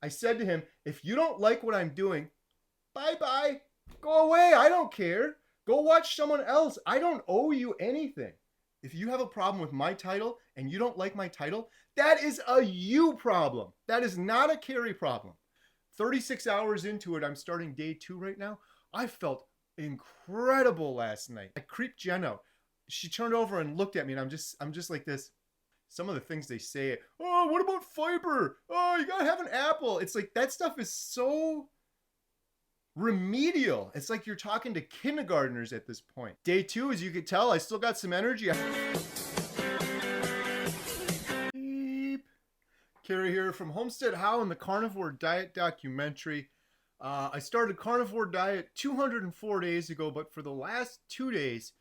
I said to him, if you don't like what I'm doing, bye-bye. Go away. I don't care. Go watch someone else. I don't owe you anything. If you have a problem with my title and you don't like my title, that is a you problem. That is not a Carrie problem. 36 hours into it, I'm starting day 2 right now. I felt incredible last night. I creeped Jen out. She turned over and looked at me, and I'm just like this. Some of the things they say, oh, what about fiber? Oh, you gotta have an apple. It's like that stuff is so remedial. It's like you're talking to kindergartners at this point. Day 2, as you can tell, I still got some energy. Beep. Carrie here from Homestead How and the Carnivore Diet Documentary. I started Carnivore Diet 204 days ago, but for the last 2 days,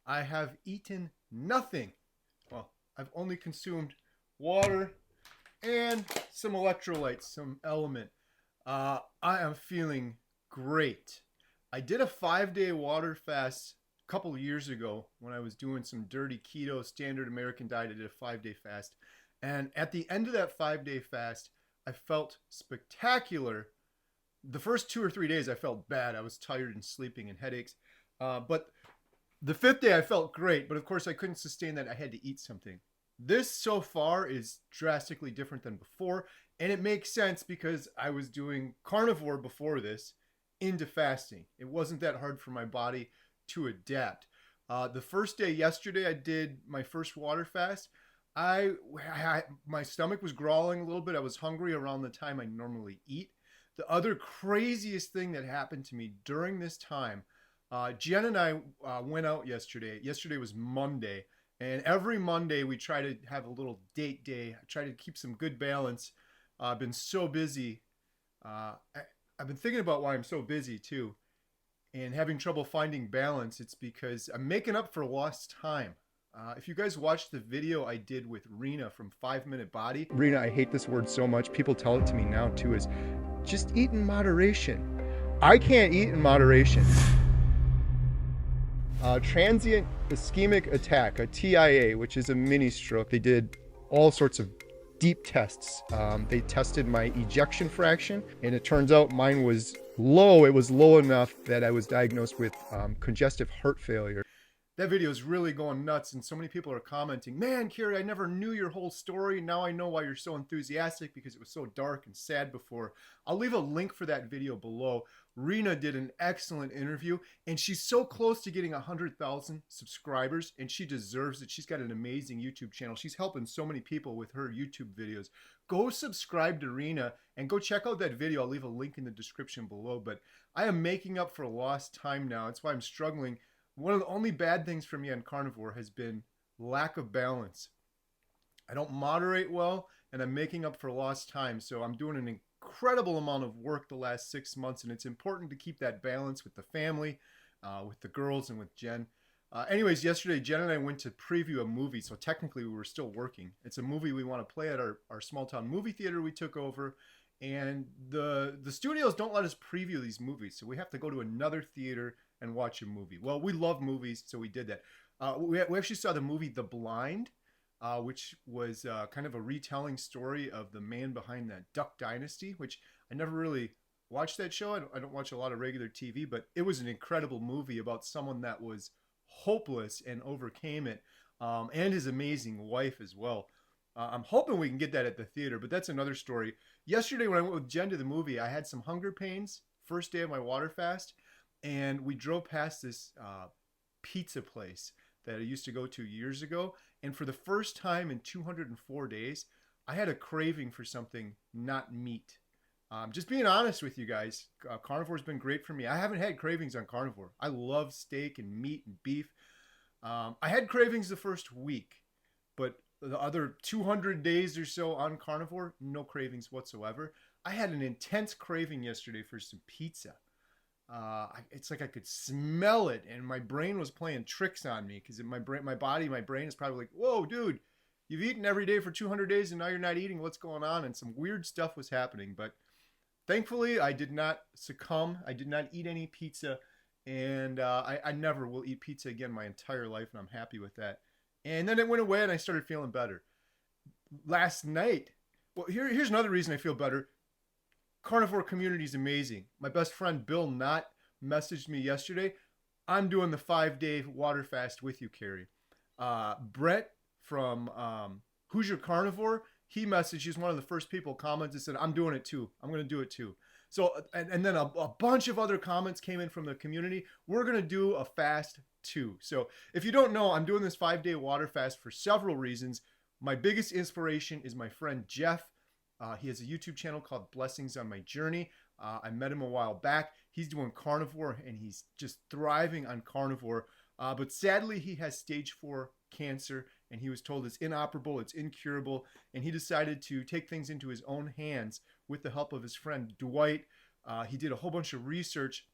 I have eaten nothing. Well, I've only consumed water and some electrolytes, some element. I am feeling great. I did a 5-day water fast a couple of years ago when I was doing some dirty keto standard American diet. I did a 5-day fast. And at the end of that 5-day fast, I felt spectacular. The first 2 or 3 days, I felt bad. I was tired and sleeping and headaches. But the 5th day, I felt great. But of course, I couldn't sustain that. I had to eat something. This so far is drastically different than before. And it makes sense because I was doing carnivore before this into fasting. It wasn't that hard for my body to adapt. The first day yesterday, I did my first water fast. My stomach was growling a little bit. I was hungry around the time I normally eat. The other craziest thing that happened to me during this time, Jen and I went out yesterday. Yesterday was Monday. And every Monday we try to have a little date day. I try to keep some good balance. I've been so busy. I've been thinking about why I'm so busy too. And having trouble finding balance. It's because I'm making up for lost time. If you guys watched the video I did with Rena from 5 Minute Body. Rena, I hate this word so much. People tell it to me now too, is just eat in moderation. I can't eat in moderation. Transient ischemic attack, a TIA, which is a mini stroke. They did all sorts of deep tests. They tested my ejection fraction, and it turns out mine was low. It was low enough that I was diagnosed with congestive heart failure. That video is really going nuts, and so many people are commenting, man, Carrie, I never knew your whole story. Now I know why you're so enthusiastic, because it was so dark and sad before. I'll leave a link for that video below. Rena did an excellent interview, and she's so close to getting 100,000 subscribers, and she deserves it. She's got an amazing YouTube channel. She's helping so many people with her YouTube videos. Go subscribe to Rena and go check out that video. I'll leave a link in the description below, but I am making up for lost time now. That's why I'm struggling. One of the only bad things for me on carnivore has been lack of balance. I don't moderate well, and I'm making up for lost time. So I'm doing an incredible amount of work the last 6 months, and it's important to keep that balance with the family, with the girls, and with Jen. Anyways, yesterday, Jen and I went to preview a movie, so technically we were still working. It's a movie we want to play at our small town movie theater we took over, and the studios don't let us preview these movies, so we have to go to another theater and watch a movie. Well, we love movies, so we did that. We actually saw the movie The Blind, which was kind of a retelling story of the man behind that Duck Dynasty, which I never really watched that show. I don't watch a lot of regular TV, but it was an incredible movie about someone that was hopeless and overcame it, and his amazing wife as well. I'm hoping we can get that at the theater, but that's another story. Yesterday when I went with Jen to the movie, I had some hunger pains, first day of my water fast, and we drove past this pizza place that I used to go to years ago. And for the first time in 204 days, I had a craving for something not meat. Just being honest with you guys, carnivore's been great for me. I haven't had cravings on carnivore. I love steak and meat and beef. I had cravings the first week, but the other 200 days or so on carnivore, no cravings whatsoever. I had an intense craving yesterday for some pizza. It's like I could smell it, and my brain was playing tricks on me, because my brain is probably like, whoa, dude, you've eaten every day for 200 days and now you're not eating. What's going on? And some weird stuff was happening, but thankfully I did not succumb. I did not eat any pizza, and I never will eat pizza again my entire life, and I'm happy with that. And then it went away and I started feeling better. Last night, well, here's another reason I feel better. carnivore community is amazing. My best friend Bill Nott messaged me yesterday. I'm doing the 5-day water fast with you, Carrie. Brett from Hoosier Carnivore, he messaged. He's one of the first people commented and said, "I'm doing it too. I'm going to do it too." So, and then a bunch of other comments came in from the community. We're going to do a fast too. So, if you don't know, I'm doing this 5-day water fast for several reasons. My biggest inspiration is my friend Jeff. He has a YouTube channel called Blessings on My Journey. I met him a while back. He's doing carnivore and he's just thriving on carnivore. But sadly, he has stage 4 cancer and he was told it's inoperable, it's incurable. And he decided to take things into his own hands with the help of his friend Dwight. He did a whole bunch of research.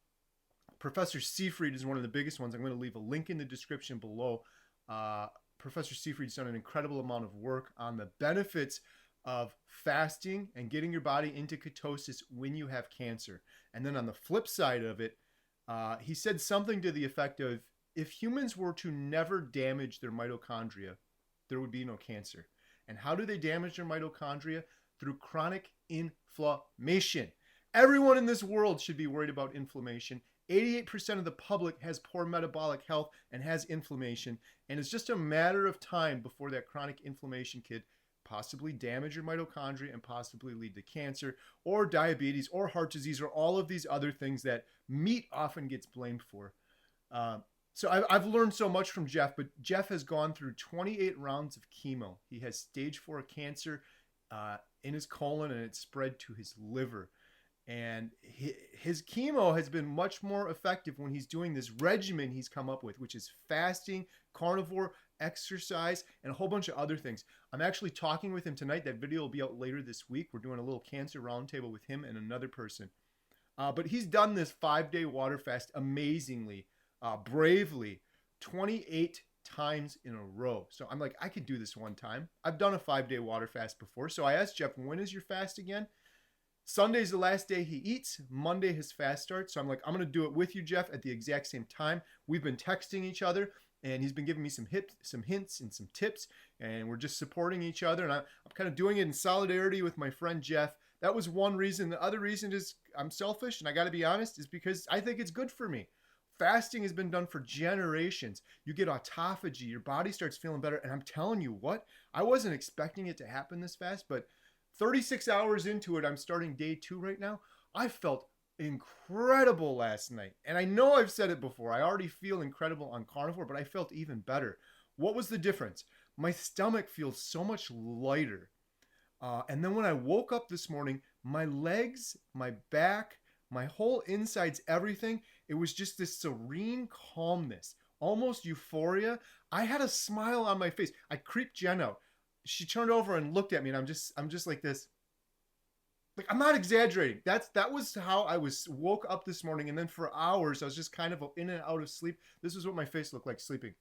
Professor Seafried is one of the biggest ones. I'm going to leave a link in the description below. Professor Seafried's done an incredible amount of work on the benefits of fasting and getting your body into ketosis when you have cancer. And then on the flip side of it, he said something to the effect of, if humans were to never damage their mitochondria, there would be no cancer. And how do they damage their mitochondria? Through chronic inflammation. Everyone in this world should be worried about inflammation. 88% of the public has poor metabolic health and has inflammation. And it's just a matter of time before that chronic inflammation could possibly damage your mitochondria and possibly lead to cancer or diabetes or heart disease or all of these other things that meat often gets blamed for. So I've learned so much from Jeff, but Jeff has gone through 28 rounds of chemo. He has stage 4 cancer in his colon and it's spread to his liver. And his chemo has been much more effective when he's doing this regimen he's come up with, which is fasting, carnivore, exercise, and a whole bunch of other things. I'm actually talking with him tonight. That video will be out later this week. We're doing a little cancer roundtable with him and another person. But he's done this 5-day water fast amazingly, bravely, 28 times in a row. So I'm like, I could do this one time. I've done a 5-day water fast before. So I asked Jeff, when is your fast again? Sunday's the last day he eats. Monday his fast starts. So I'm like, I'm going to do it with you, Jeff, at the exact same time. We've been texting each other and he's been giving me some hints and some tips, and we're just supporting each other. And I'm kind of doing it in solidarity with my friend Jeff. That was one reason. The other reason is I'm selfish, and I got to be honest, is because I think it's good for me. Fasting has been done for generations. You get autophagy, your body starts feeling better. And I'm telling you what, I wasn't expecting it to happen this fast, but 36 hours into it, I'm starting day 2 right now. I felt incredible last night. And I know I've said it before. I already feel incredible on carnivore, but I felt even better. What was the difference? My stomach feels so much lighter. And then when I woke up this morning, my legs, my back, my whole insides, everything, it was just this serene calmness, almost euphoria. I had a smile on my face. I creeped Jen out. She turned over and looked at me, and I'm just like this. Like, I'm not exaggerating. That was how I woke up this morning, and then for hours I was just kind of in and out of sleep. This is what my face looked like sleeping.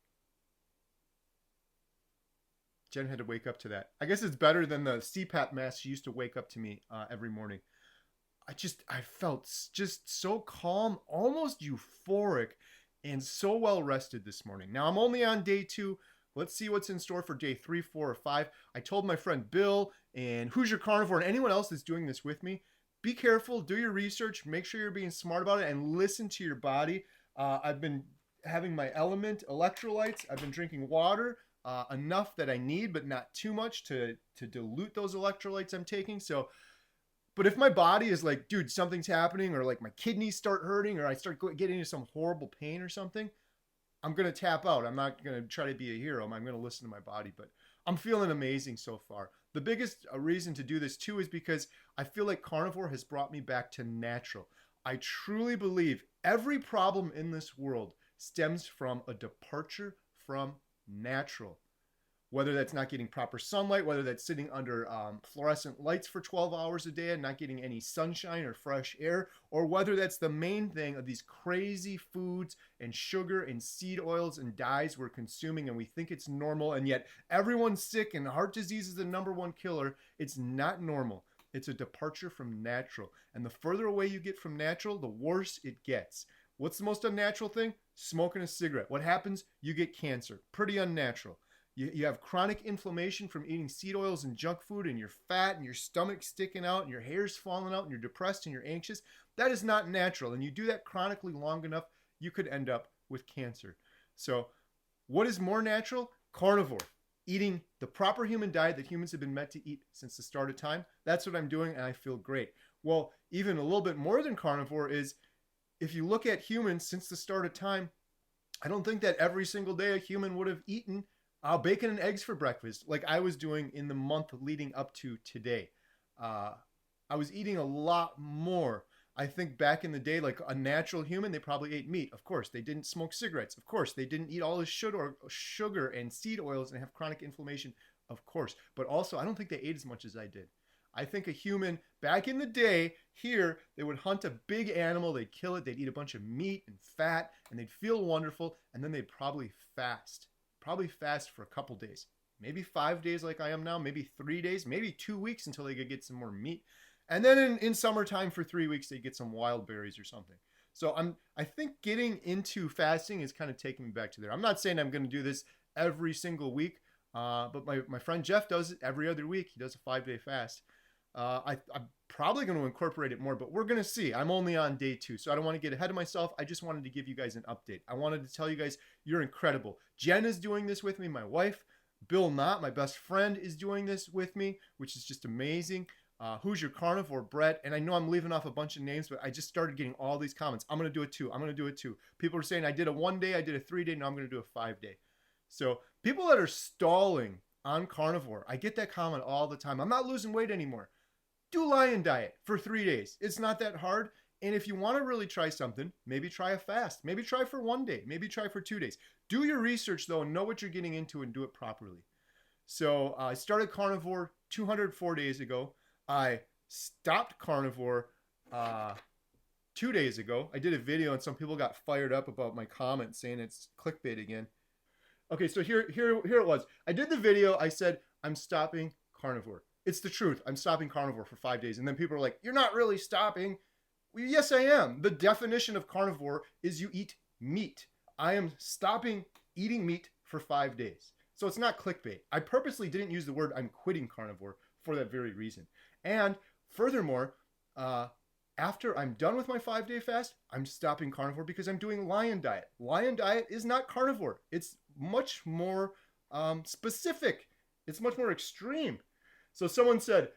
Jen had to wake up to that. I guess it's better than the CPAP mask she used to wake up to me every morning. I felt just so calm, almost euphoric, and so well rested this morning. Now I'm only on day 2. Let's see what's in store for day 3, 4, or 5. I told my friend Bill and Hoosier Carnivore and anyone else that's doing this with me, be careful, do your research, make sure you're being smart about it, and listen to your body. I've been having my element electrolytes. I've been drinking water, enough that I need, but not too much to dilute those electrolytes I'm taking. So, but if my body is like, dude, something's happening, or like my kidneys start hurting, or I start getting into some horrible pain or something, I'm going to tap out. I'm not going to try to be a hero. I'm going to listen to my body, but I'm feeling amazing so far. The biggest reason to do this too is because I feel like carnivore has brought me back to natural. I truly believe every problem in this world stems from a departure from natural. Whether that's not getting proper sunlight, whether that's sitting under fluorescent lights for 12 hours a day and not getting any sunshine or fresh air, or whether that's the main thing of these crazy foods and sugar and seed oils and dyes we're consuming, and we think it's normal, and yet everyone's sick and heart disease is the #1 killer. It's not normal. It's a departure from natural. And the further away you get from natural, the worse it gets. What's the most unnatural thing? Smoking a cigarette. What happens? You get cancer. Pretty unnatural. You have chronic inflammation from eating seed oils and junk food, and you're fat and your stomach's sticking out and your hair's falling out and you're depressed and you're anxious. That is not natural. And you do that chronically long enough, you could end up with cancer. So what is more natural? Carnivore. Eating the proper human diet that humans have been meant to eat since the start of time. That's what I'm doing, and I feel great. Well, even a little bit more than carnivore is, if you look at humans since the start of time, I don't think that every single day a human would have eaten bacon and eggs for breakfast like I was doing in the month leading up to today. I was eating a lot more. I think back in the day, like a natural human, they probably ate meat. Of course, they didn't smoke cigarettes. Of course, they didn't eat all this sugar and seed oils and have chronic inflammation. Of course. But also, I don't think they ate as much as I did. I think a human back in the day here, they would hunt a big animal, they'd kill it, they'd eat a bunch of meat and fat, and they'd feel wonderful, and then they'd probably fast. Probably fast for a couple days. Maybe 5 days like I am now, maybe 3 days, maybe 2 weeks until they could get some more meat. And then in summertime for 3 weeks, they get some wild berries or something. So I think getting into fasting is kind of taking me back to there. I'm not saying I'm going to do this every single week, but my friend Jeff does it every other week. He does a 5-day fast. I'm probably going to incorporate it more, but we're going to see. I'm only on day 2, so I don't want to get ahead of myself. I just wanted to give you guys an update. I wanted to tell you guys, you're incredible. Jen is doing this with me, my wife. Bill Nott, my best friend, is doing this with me, which is just amazing. Hoosier Carnivore, Brett, and I know I'm leaving off a bunch of names, but I just started getting all these comments. I'm going to do it too. I'm going to do it too. People are saying I did a 1 day, I did a 3 day, now I'm going to do a 5 day. So people that are stalling on carnivore, I get that comment all the time. I'm not losing weight anymore. Do lion diet for 3 days. It's not that hard. And if you want to really try something, maybe try a fast. Maybe try for 1 day. Maybe try for 2 days. Do your research though and know what you're getting into and do it properly. So I started carnivore 204 days ago. I stopped carnivore 2 days ago. I did a video and some people got fired up about my comment saying it's clickbait again. Okay, so here it was. I did the video. I said, I'm stopping carnivore. It's the truth. I'm stopping carnivore for 5 days. And then people are like, you're not really stopping. Well, yes, I am. The definition of carnivore is you eat meat. I am stopping eating meat for 5 days. So it's not clickbait. I purposely didn't use the word I'm quitting carnivore for that very reason. And furthermore, after I'm done with my 5-day fast, I'm stopping carnivore because I'm doing lion diet. Lion diet is not carnivore. It's much more specific. It's much more extreme. So someone said,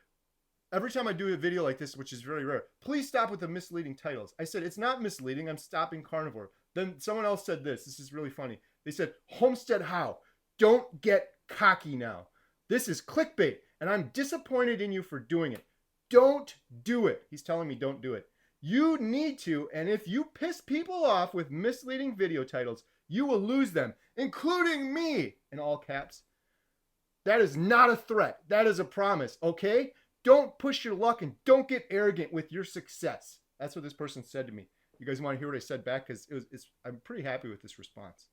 every time I do a video like this, which is very rare, please stop with the misleading titles. I said, it's not misleading. I'm stopping carnivore. Then someone else said this. This is really funny. They said, Homestead How? Don't get cocky now. This is clickbait, and I'm disappointed in you for doing it. Don't do it. He's telling me don't do it. You need to, and if you piss people off with misleading video titles, you will lose them, including me, in all caps. That is not a threat. That is a promise, okay? Don't push your luck and don't get arrogant with your success. That's what this person said to me. You guys want to hear what I said back? Because I'm pretty happy with this response.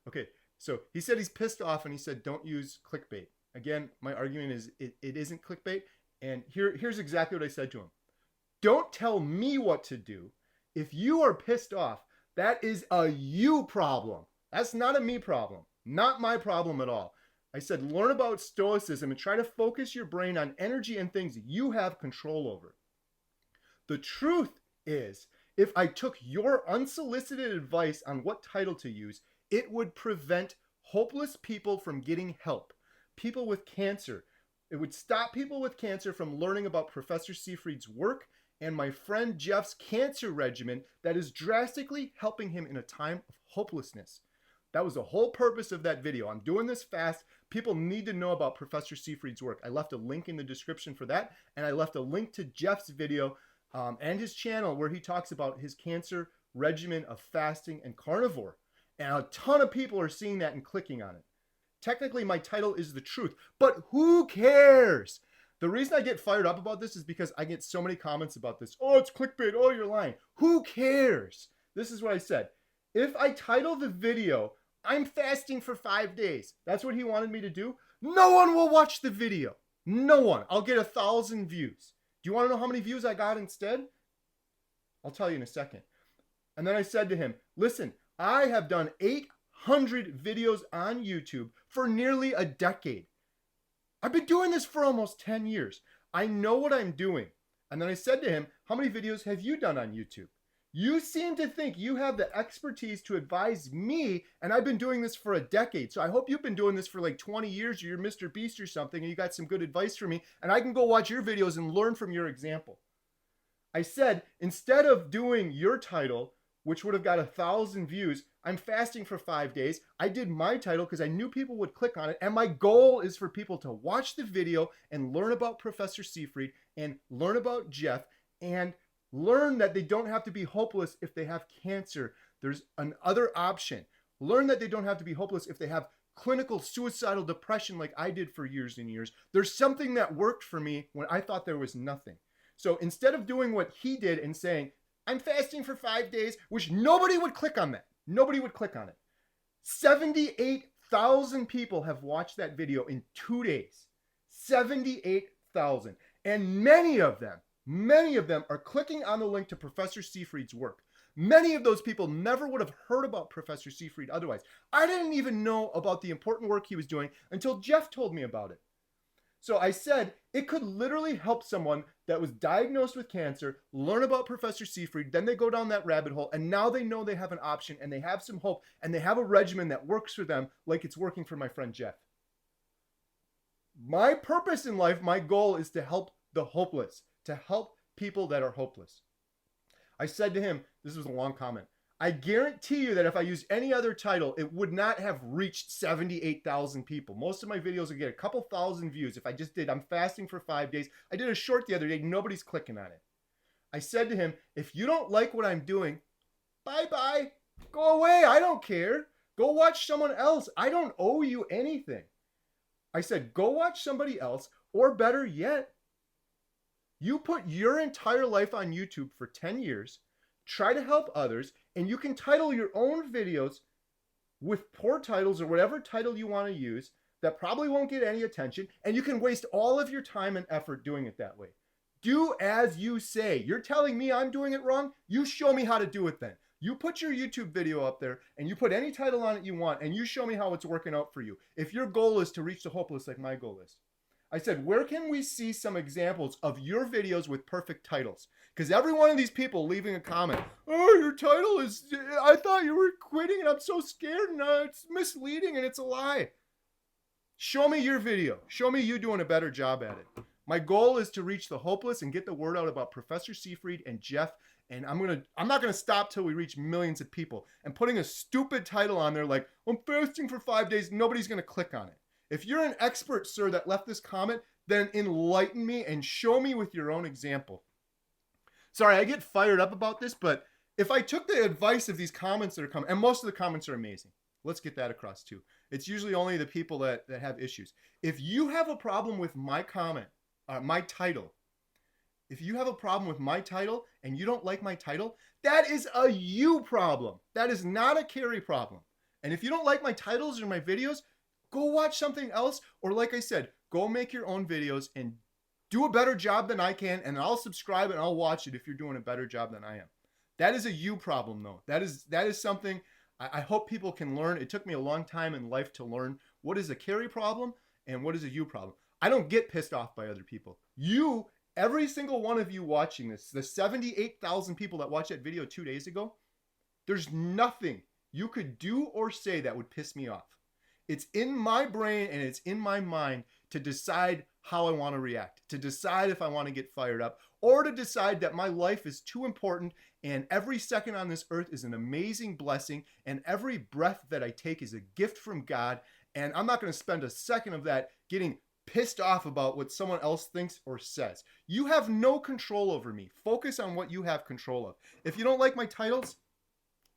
Okay, so he said he's pissed off and he said don't use clickbait. Again, my argument is it isn't clickbait. And here's exactly what I said to him. Don't tell me what to do. If you are pissed off, that is a you problem. That's not a me problem. Not my problem at all. I said, learn about stoicism and try to focus your brain on energy and things you have control over. The truth is, if I took your unsolicited advice on what title to use, it would prevent hopeless people from getting help. People with cancer. It would stop people with cancer from learning about Professor Seyfried's work and my friend Jeff's cancer regimen that is drastically helping him in a time of hopelessness. That was the whole purpose of that video. I'm doing this fast. People need to know about Professor Seyfried's work. I left a link in the description for that, and I left a link to Jeff's video and his channel where he talks about his cancer regimen of fasting and carnivore. And a ton of people are seeing that and clicking on it. Technically, my title is the truth, but who cares? The reason I get fired up about this is because I get so many comments about this. Oh, it's clickbait. Oh, you're lying. Who cares? This is what I said. If I title the video, I'm fasting for 5 days. That's what he wanted me to do. No one will watch the video. No one. I'll get 1,000 views. Do you want to know how many views I got instead? I'll tell you in a second. And then I said to him, listen, I have done 100 videos on YouTube for nearly a decade. I've been doing this for almost 10 years. I know what I'm doing. And then I said to him, how many videos have you done on YouTube? You seem to think you have the expertise to advise me, and I've been doing this for a decade. So I hope you've been doing this for like 20 years, or you're Mr. Beast or something, and you got some good advice for me, and I can go watch your videos and learn from your example. I said, instead of doing your title, which would have got 1,000 views, I'm fasting for 5 days. I did my title because I knew people would click on it. And my goal is for people to watch the video and learn about Professor Seyfried and learn about Jeff and learn that they don't have to be hopeless if they have cancer. There's another option. Learn that they don't have to be hopeless if they have clinical suicidal depression like I did for years and years. There's something that worked for me when I thought there was nothing. So instead of doing what he did and saying, I'm fasting for 5 days, which nobody would click on that. Nobody would click on it. 78,000 people have watched that video in 2 days. 78,000. And many of them are clicking on the link to Professor Seyfried's work. Many of those people never would have heard about Professor Seyfried otherwise. I didn't even know about the important work he was doing until Jeff told me about it. So I said it could literally help someone that was diagnosed with cancer learn about Professor Seyfried, then they go down that rabbit hole, and now they know they have an option, and they have some hope, and they have a regimen that works for them like it's working for my friend Jeff. My purpose in life, my goal is to help the hopeless, to help people that are hopeless. I said to him, this was a long comment, I guarantee you that if I used any other title, it would not have reached 78,000 people. Most of my videos would get a couple thousand views. If I just did, I'm fasting for 5 days. I did a short the other day. Nobody's clicking on it. I said to him, if you don't like what I'm doing, bye-bye. Go away. I don't care. Go watch someone else. I don't owe you anything. I said, go watch somebody else, or better yet, you put your entire life on YouTube for 10 years, try to help others, and you can title your own videos with poor titles or whatever title you want to use that probably won't get any attention, and you can waste all of your time and effort doing it that way. Do as you say. You're telling me I'm doing it wrong? You show me how to do it then. You put your YouTube video up there and you put any title on it you want, and you show me how it's working out for you. If your goal is to reach the hopeless like my goal is. I said, where can we see some examples of your videos with perfect titles? Because every one of these people leaving a comment, oh, your title is, I thought you were quitting and I'm so scared and it's misleading and it's a lie. Show me your video. Show me you doing a better job at it. My goal is to reach the hopeless and get the word out about Professor Seyfried and Jeff. And I'm not gonna stop till we reach millions of people. And putting a stupid title on there like, I'm fasting for 5 days, nobody's gonna click on it. If you're an expert, sir, that left this comment, then enlighten me and show me with your own example. Sorry, I get fired up about this, but if I took the advice of these comments that are coming, and most of the comments are amazing. Let's get that across too. It's usually only the people that have issues. If you have a problem with my comment, my title, if you have a problem with my title and you don't like my title, that is a you problem. That is not a Carrie problem. And if you don't like my titles or my videos, go watch something else, or like I said, go make your own videos and do a better job than I can, and I'll subscribe and I'll watch it if you're doing a better job than I am. That is a you problem, though. That is something I hope people can learn. It took me a long time in life to learn what is a Carrie problem and what is a you problem. I don't get pissed off by other people. You, every single one of you watching this, the 78,000 people that watched that video 2 days ago, there's nothing you could do or say that would piss me off. It's in my brain and it's in my mind to decide how I want to react, to decide if I want to get fired up, or to decide that my life is too important and every second on this earth is an amazing blessing and every breath that I take is a gift from God, and I'm not going to spend a second of that getting pissed off about what someone else thinks or says. You have no control over me. Focus on what you have control of. If you don't like my titles,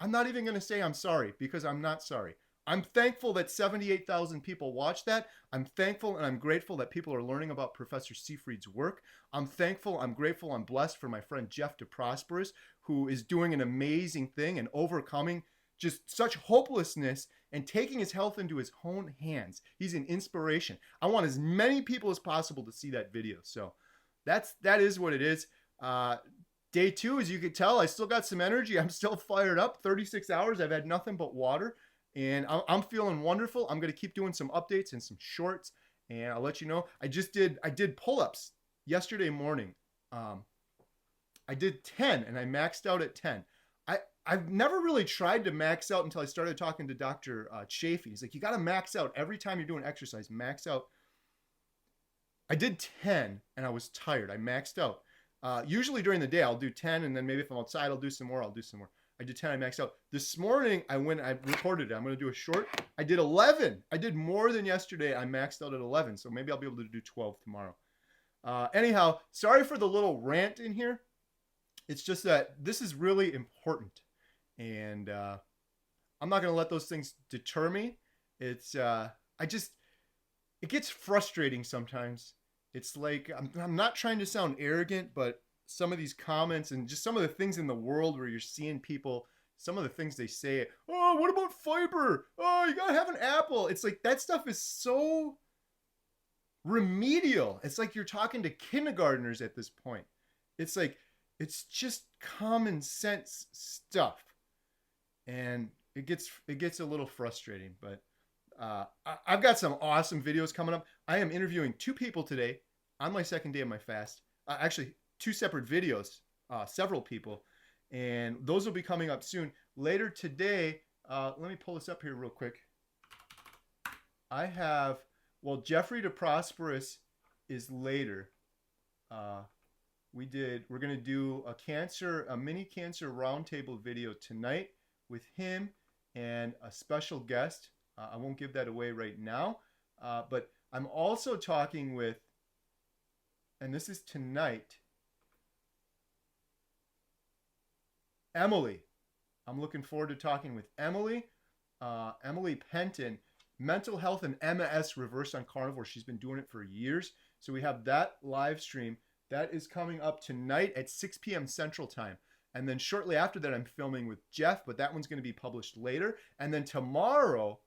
I'm not even going to say I'm sorry, because I'm not sorry. I'm thankful that 78,000 people watched that. I'm thankful and I'm grateful that people are learning about Professor Seyfried's work. I'm thankful, I'm grateful, I'm blessed for my friend Jeff to Prosperis, who is doing an amazing thing and overcoming just such hopelessness and taking his health into his own hands. He's an inspiration. I want as many people as possible to see that video. So that is what it is. Day 2, as you could tell, I still got some energy. I'm still fired up. 36 hours. I've had nothing but water. And I'm feeling wonderful. I'm gonna keep doing some updates and some shorts, and I'll let you know. I did pull-ups yesterday morning. Um, I did 10 and I maxed out at 10. I've never really tried to max out until I started talking to Dr. Chafee. He's like, you got to max out every time you're doing exercise. Max out. I did 10 and I was tired. I maxed out. Usually during the day, I'll do 10, and then maybe if I'm outside, I'll do some more. I'll do some more. I did 10, I maxed out. This morning, I recorded it. I'm going to do a short. I did 11. I did more than yesterday. I maxed out at 11, so maybe I'll be able to do 12 tomorrow. Anyhow, sorry for the little rant in here. It's just that this is really important, and I'm not going to let those things deter me. It's it gets frustrating sometimes. It's like I'm not trying to sound arrogant, but some of these comments and just some of the things in the world where you're seeing people, some of the things they say, oh, what about fiber? Oh, you gotta have an apple. It's like that stuff is so remedial. It's like you're talking to kindergartners at this point. It's like it's just common sense stuff, and it gets a little frustrating. But I've got some awesome videos coming up. I am interviewing 2 people today on my second day of my fast. Actually, 2 separate videos, several people, and those will be coming up soon. Later today, let me pull this up here real quick. I have, well, Jeffrey to Prosperis is later. We're going to do a mini cancer roundtable video tonight with him and a special guest. I won't give that away right now, but I'm also talking with, and this is tonight, Emily. I'm looking forward to talking with Emily. Emily Penton, mental health and MS reversed on carnivore. She's been doing it for years. So we have that live stream. That is coming up tonight at 6 p.m. Central Time. And then shortly after that, I'm filming with Jeff, but that one's going to be published later. And then tomorrow,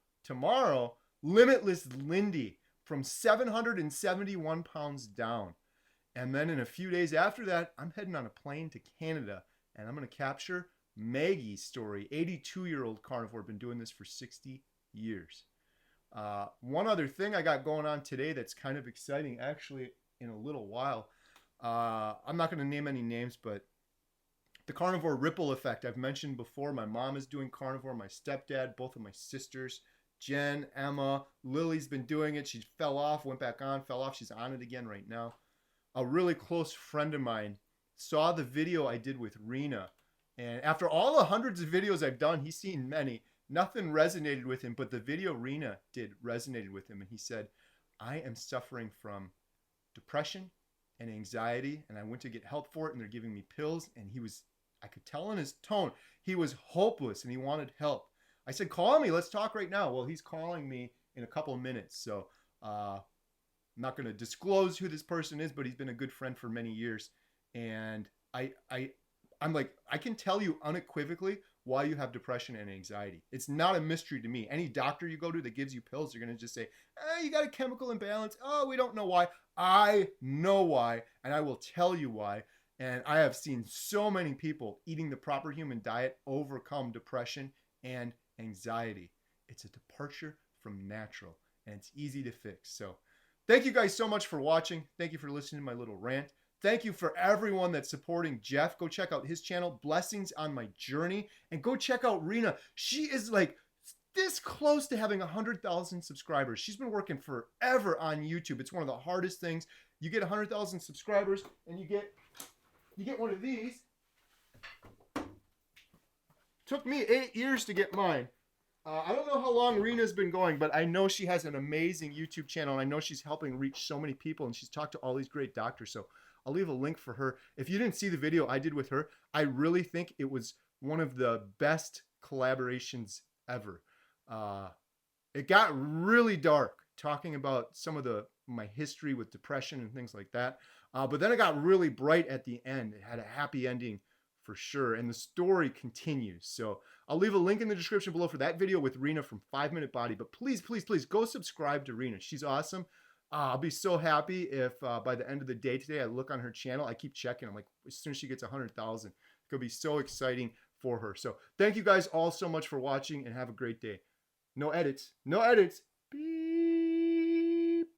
Limitless Lindy from 771 pounds down. And then in a few days after that, I'm heading on a plane to Canada, and I'm going to capture Maggie's story. 82-year-old carnivore, been doing this for 60 years. One other thing I got going on today that's kind of exciting, actually, in a little while. I'm not going to name any names, but the carnivore ripple effect I've mentioned before. My mom is doing carnivore, my stepdad, both of my sisters, Jen, Emma, Lily's been doing it. She fell off, went back on, fell off. She's on it again right now. A really close friend of mine saw the video I did with Rena, and after all the hundreds of videos I've done, he's seen many, nothing resonated with him, but the video Rena did resonated with him, and he said, I am suffering from depression and anxiety, and I went to get help for it, and they're giving me pills. And I could tell in his tone, he was hopeless and he wanted help. I said, call me, let's talk right now. Well, he's calling me in a couple of minutes. So I'm not going to disclose who this person is, but he's been a good friend for many years. And I'm like, I can tell you unequivocally why you have depression and anxiety. It's not a mystery to me. Any doctor you go to that gives you pills, they're going to just say, you got a chemical imbalance. Oh, we don't know why. I know why, and I will tell you why. And I have seen so many people eating the proper human diet overcome depression and anxiety. It's a departure from natural, and it's easy to fix. So thank you guys so much for watching. Thank you for listening to my little rant. Thank you for everyone that's supporting Jeff. Go check out his channel, Blessings on My Journey, and go check out Rena. She is like this close to having 100,000 subscribers. She's been working forever on YouTube. It's one of the hardest things. You get 100,000 subscribers, and you get one of these. Took me 8 years to get mine. I don't know how long Rena's been going, but I know she has an amazing YouTube channel, and I know she's helping reach so many people, and she's talked to all these great doctors. So I'll leave a link for her. If you didn't see the video I did with her, I really think it was one of the best collaborations ever. It got really dark talking about some of my history with depression and things like that. But then it got really bright at the end. It had a happy ending for sure. And the story continues. So I'll leave a link in the description below for that video with Rena from 5 Minute Body. But please, please, please go subscribe to Rena. She's awesome. I'll be so happy if by the end of the day today, I look on her channel. I keep checking. I'm like, as soon as she gets 100,000, it's going to be so exciting for her. So thank you guys all so much for watching, and have a great day. No edits. No edits. Beep.